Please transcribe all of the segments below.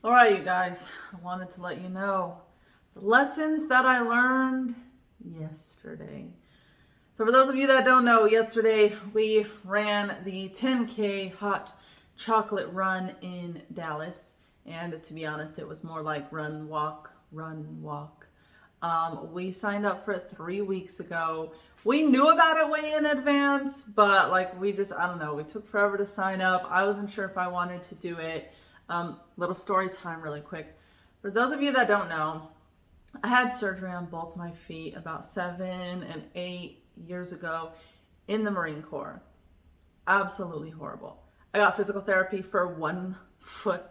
All right, you guys, I wanted to let you know the lessons that I learned yesterday. So, for those of you that don't know, yesterday we ran the 10K hot chocolate run in Dallas. And to be honest, it was more like run, walk, run, walk. We signed up for it 3 weeks ago. We knew about it way in advance, but I don't know, we took forever to sign up. I wasn't sure if I wanted to do it. Little story time really quick. For those of you that don't know, I had surgery on both my feet about 7 and 8 years ago in the Marine Corps. Absolutely horrible. I got physical therapy for one foot.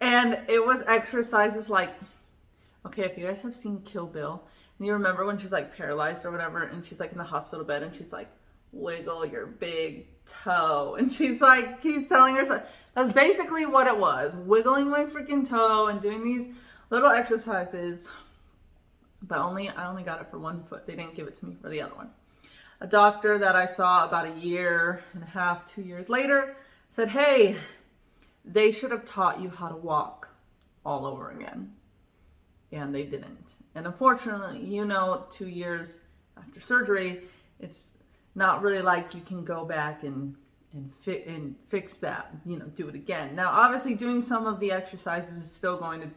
And it was exercises like, okay, if you guys have seen Kill Bill, and you remember when she's like paralyzed or whatever, and she's like in the hospital bed and she's like, wiggle your big toe. And she's like, keeps telling herself, that's basically what it was. Wiggling my freaking toe and doing these little exercises. But I only got it for one foot. They didn't give it to me for the other one. A doctor that I saw about a year and a half, 2 years later said, hey, they should have taught you how to walk all over again. And they didn't. And unfortunately, 2 years after surgery, it's not really like you can go back and fix that, do it again. Now, obviously doing some of the exercises is still going to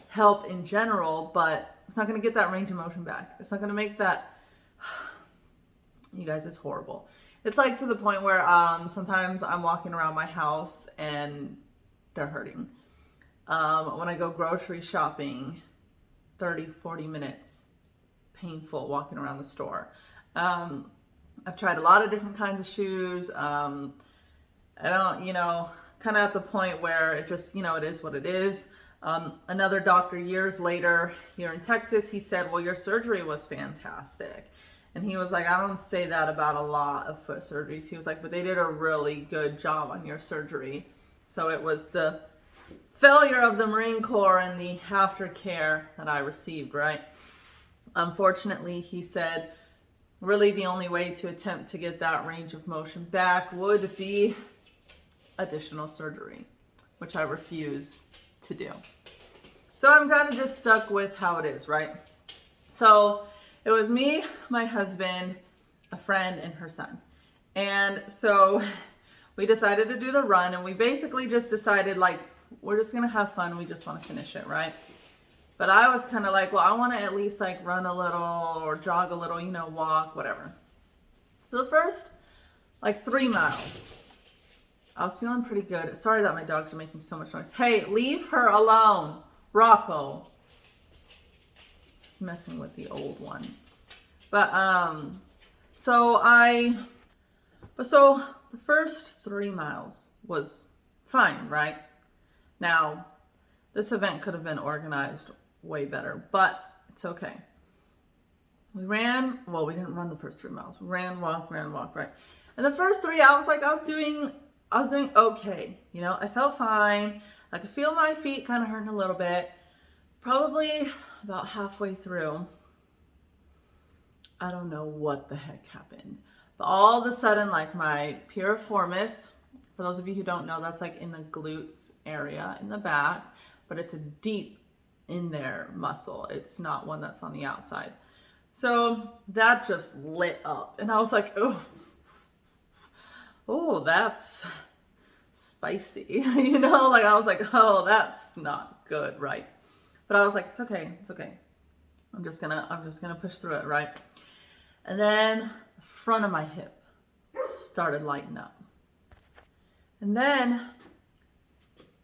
help in general, but it's not going to get that range of motion back. It's not going to make that, you guys, it's horrible. It's like to the point where sometimes I'm walking around my house and they're hurting. When I go grocery shopping, 30, 40 minutes, painful walking around the store. I've tried a lot of different kinds of shoes. I don't, kind of at the point where it just, it is what it is. Another doctor years later here in Texas, he said, well, your surgery was fantastic. And he was like, I don't say that about a lot of foot surgeries. He was like, but they did a really good job on your surgery. So it was the failure of the Marine Corps and the aftercare that I received, right? Unfortunately, he said, really the only way to attempt to get that range of motion back would be additional surgery, which I refuse to do. So I'm kind of just stuck with how it is, right? So it was me, my husband, a friend, and her son. And so we decided to do the run, and we basically just decided, we're just gonna have fun. We just want to finish it, right? But I was kind of like, well, I want to at least run a little or jog a little, walk, whatever. So the first 3 miles, I was feeling pretty good. Sorry that my dogs are making so much noise. Hey, leave her alone, Rocco. He's messing with the old one. But so the first 3 miles was fine, right? Now, this event could have been organized way better, but it's okay. We didn't run the first 3 miles. We ran, walk, right? And the first 3, I was doing okay. I felt fine. I could feel my feet kind of hurting a little bit. Probably about halfway through, I don't know what the heck happened. But all of a sudden, my piriformis, for those of you who don't know, that's in the glutes area in the back, but it's a deep in there muscle. It's not one that's on the outside. So that just lit up. And I was like, oh, that's spicy. I was like, oh, that's not good, right? But I was like, it's okay. I'm just gonna push through it, right? And then the front of my hip started lighting up. And then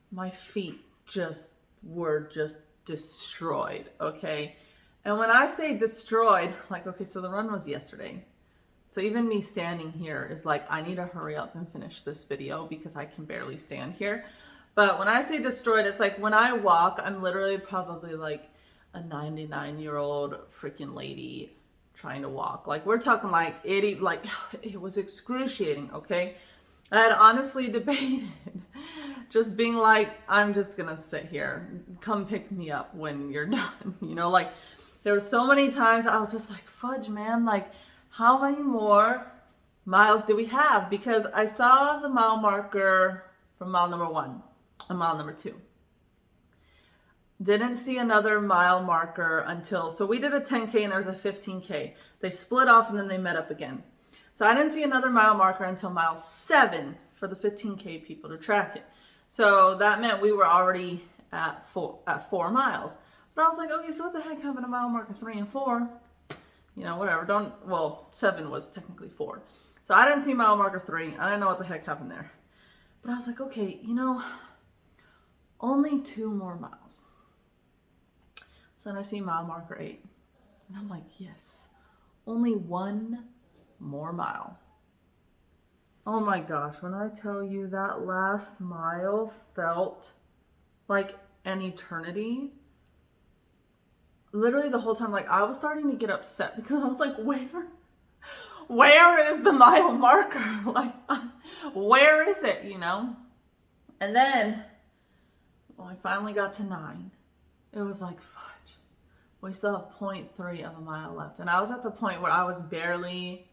my feet were just destroyed, okay? And when I say destroyed, okay, so the run was yesterday. So even me standing here is I need to hurry up and finish this video because I can barely stand here. But when I say destroyed, it's when I walk, I'm literally probably a 99-year-old freaking lady trying to walk. We're talking it was excruciating, okay? I had honestly debated just being I'm just gonna sit here. Come pick me up when you're done. There were so many times I was just fudge, man, how many more miles do we have? Because I saw the mile marker from mile number 1 and mile number 2. Didn't see another mile marker until, so we did a 10K and there's a 15K. They split off and then they met up again. So I didn't see another mile marker until mile 7 for the 15K people to track it. So that meant we were already at 4 miles. But I was like, okay, so what the heck happened to mile marker 3 and 4? You know, whatever. Well, 7 was technically 4. So I didn't see mile marker 3. I didn't know what the heck happened there. But I was like, okay, you know, only 2 more miles. So then I see mile marker 8. And I'm like, yes, only 1 more mile. Oh my gosh, when I tell you that last mile felt like an eternity. Literally the whole time, like I was starting to get upset because I was like, where is the mile marker? Like, where is it, you know? And then when I finally got to 9, it was like, fudge. We still have 0.3 of a mile left. And I was at the point where I was barely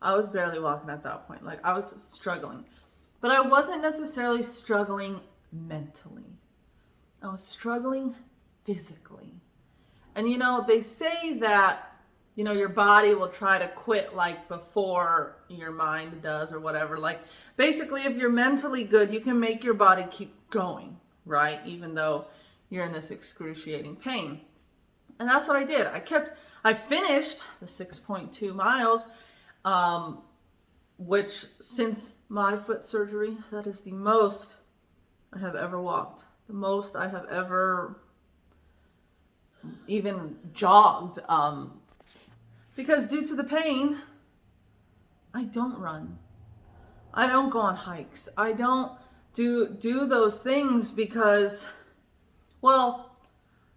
walking at that point. Like I was struggling. But I wasn't necessarily struggling mentally. I was struggling physically. And you know, they say that, you know, your body will try to quit like before your mind does or whatever. Like basically if you're mentally good, you can make your body keep going, right? Even though you're in this excruciating pain. And that's what I did. I finished the 6.2 miles, which since my foot surgery, that is the most I have ever walked. The most I have ever even jogged. Because due to the pain, I don't run. I don't go on hikes. I don't do those things because, well,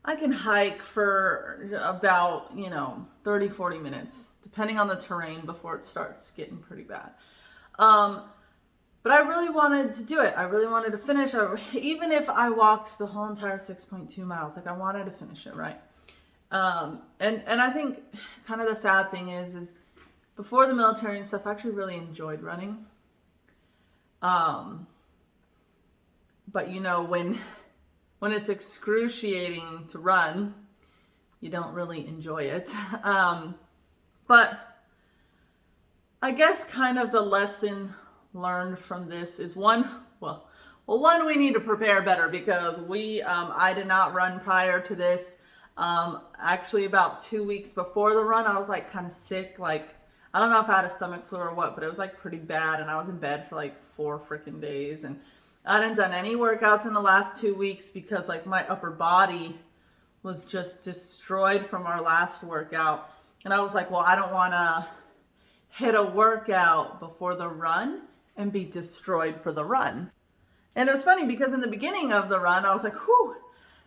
I can hike for about, 30, 40 minutes, depending on the terrain before it starts getting pretty bad. But I really wanted to do it. I really wanted to finish. Even if I walked the whole entire 6.2 miles, like I wanted to finish it, right? And I think kind of the sad thing is before the military and stuff, I actually really enjoyed running. But you know, when it's excruciating to run, you don't really enjoy it. But I guess kind of the lesson learned from this is one, we need to prepare better because I did not run prior to this. Actually about 2 weeks before the run, I was like kind of sick. Like, I don't know if I had a stomach flu or what, but it was like pretty bad. And I was in bed for like 4 freaking days. And I hadn't done any workouts in the last 2 weeks because like my upper body was just destroyed from our last workout. And I was like, well, I don't want to hit a workout before the run and be destroyed for the run. And it was funny because in the beginning of the run, I was like, whew,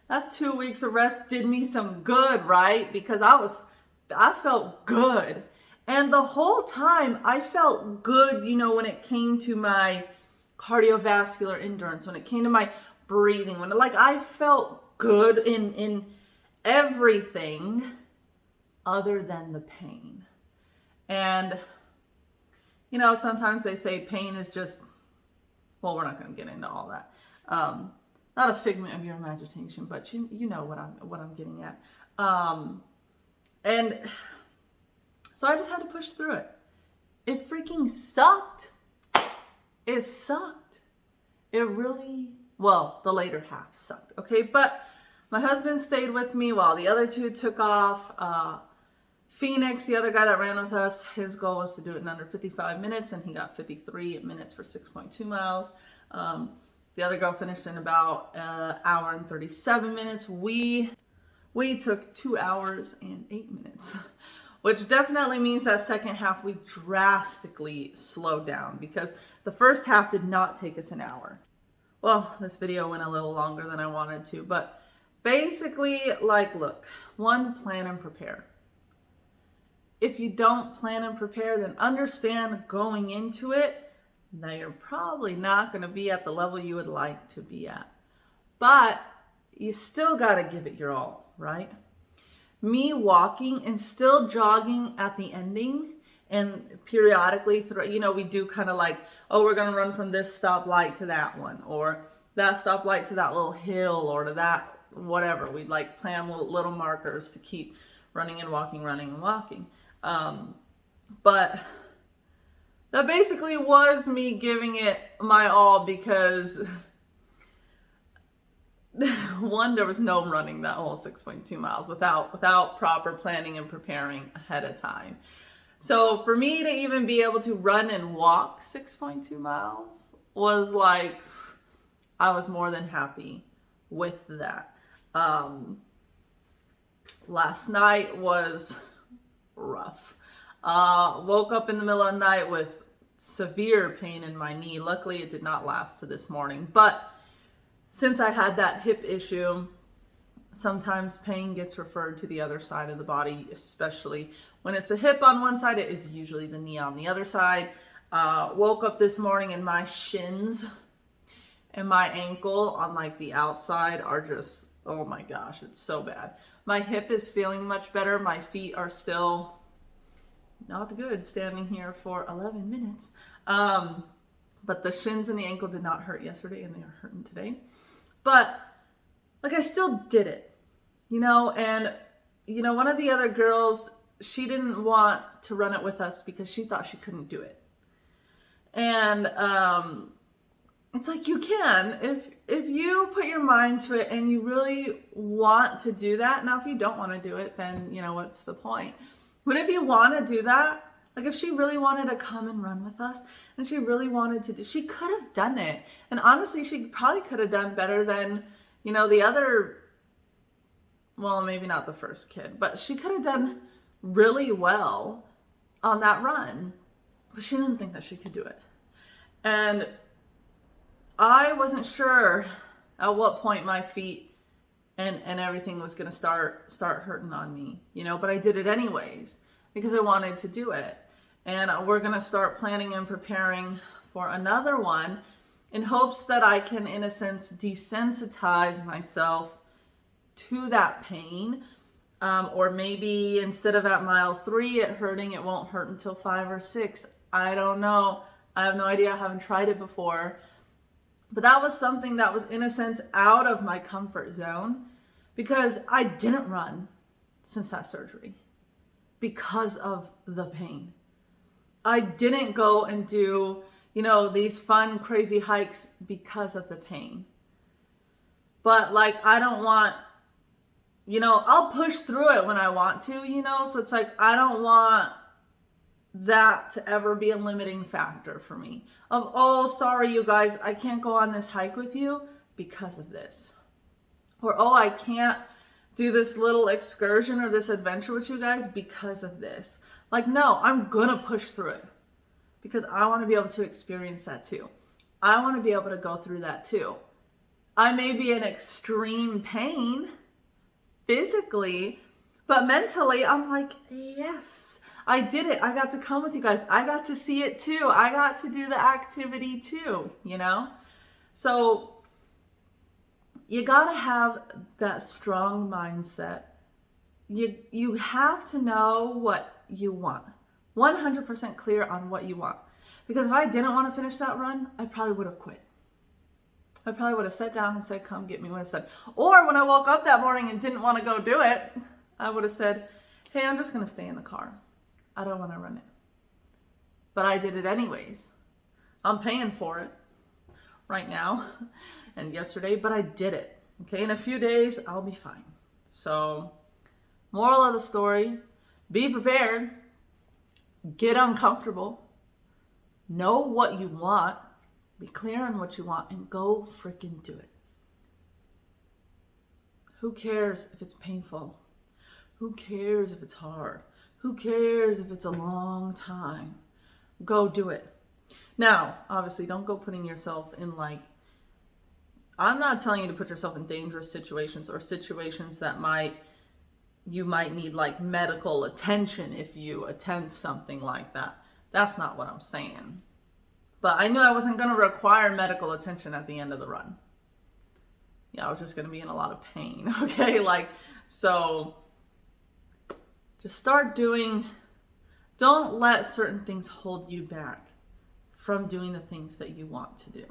that 2 weeks of rest did me some good, right? Because I felt good. And the whole time I felt good, when it came to my cardiovascular endurance, when it came to my breathing, I felt good in everything other than the pain. And sometimes they say pain is just, well, we're not going to get into all that. Not a figment of your imagination, but you know what I'm getting at. And so I just had to push through it. It freaking sucked. It sucked. It really, the later half sucked, okay? But my husband stayed with me while the other 2 took off. Phoenix, the other guy that ran with us, his goal was to do it in under 55 minutes, and he got 53 minutes for 6.2 miles. The other girl finished in about an hour and 37 minutes. We took 2 hours and 8 minutes. Which definitely means that second half we drastically slowed down because the first half did not take us an hour. Well, this video went a little longer than I wanted to, but basically, look, 1, plan and prepare. If you don't plan and prepare, then understand going into it that you're probably not going to be at the level you would like to be at. But you still got to give it your all, right? Me walking and still jogging at the ending and periodically we do kind of like, oh, we're going to run from this stoplight to that one, or that stoplight to that little hill, or to that whatever. We'd like plan little markers to keep running and walking. But that basically was me giving it my all, because one, there was no running that whole 6.2 miles without proper planning and preparing ahead of time. So for me to even be able to run and walk 6.2 miles was like, I was more than happy with that. Last night was rough. Woke up in the middle of the night with severe pain in my knee. Luckily, it did not last to this morning. But since I had that hip issue, sometimes pain gets referred to the other side of the body, especially when it's a hip on one side. It is usually the knee on the other side. Woke up this morning and my shins and my ankle on like the outside are just, oh my gosh, it's so bad. My hip is feeling much better. My feet are still not good standing here for 11 minutes. But the shins and the ankle did not hurt yesterday, and they are hurting today. But like, I still did it, and one of the other girls, she didn't want to run it with us because she thought she couldn't do it. And it's like, you can, if you put your mind to it and you really want to do that. Now, if you don't want to do it, then what's the point? But if you want to do that, like if she really wanted to come and run with us and she really wanted to she could have done it. And honestly, she probably could have done better than, the other, well, maybe not the first kid, but she could have done really well on that run. But she didn't think that she could do it. And I wasn't sure at what point my feet and everything was going to start hurting on me, but I did it anyways because I wanted to do it. And we're going to start planning and preparing for another one in hopes that I can, in a sense, desensitize myself to that pain. Or maybe instead of at mile 3 it hurting, it won't hurt until 5 or 6. I don't know. I have no idea. I haven't tried it before. But that was something that was, in a sense, out of my comfort zone because I didn't run since that surgery because of the pain. I didn't go and do, these fun, crazy hikes because of the pain. But like, I don't want, I'll push through it when I want to, so it's like, I don't want that to ever be a limiting factor for me of, oh, sorry, you guys, I can't go on this hike with you because of this. Or, oh, I can't do this little excursion or this adventure with you guys because of this. Like, no, I'm gonna push through it because I want to be able to experience that too. I want to be able to go through that too. I may be in extreme pain physically, but mentally I'm like, yes, I did it. I got to come with you guys. I got to see it too. I got to do the activity too, So you got to have that strong mindset. You have to know what you want. 100% clear on what you want. Because if I didn't want to finish that run, I probably would have quit. I probably would have sat down and said, come get me when I said. Or when I woke up that morning and didn't want to go do it, I would have said, hey, I'm just going to stay in the car. I don't want to run it. But I did it anyways. I'm paying for it right now and yesterday, but I did it. Okay, in a few days, I'll be fine. So, moral of the story, be prepared, get uncomfortable, know what you want, be clear on what you want, and go freaking do it. Who cares if it's painful? Who cares if it's hard? Who cares if it's a long time? Go do it. Now, obviously, don't go putting yourself in I'm not telling you to put yourself in dangerous situations or situations that you might need medical attention if you attempt something like that. That's not what I'm saying. But I knew I wasn't going to require medical attention at the end of the run. Yeah, I was just going to be in a lot of pain, okay? So just start doing, don't let certain things hold you back from doing the things that you want to do.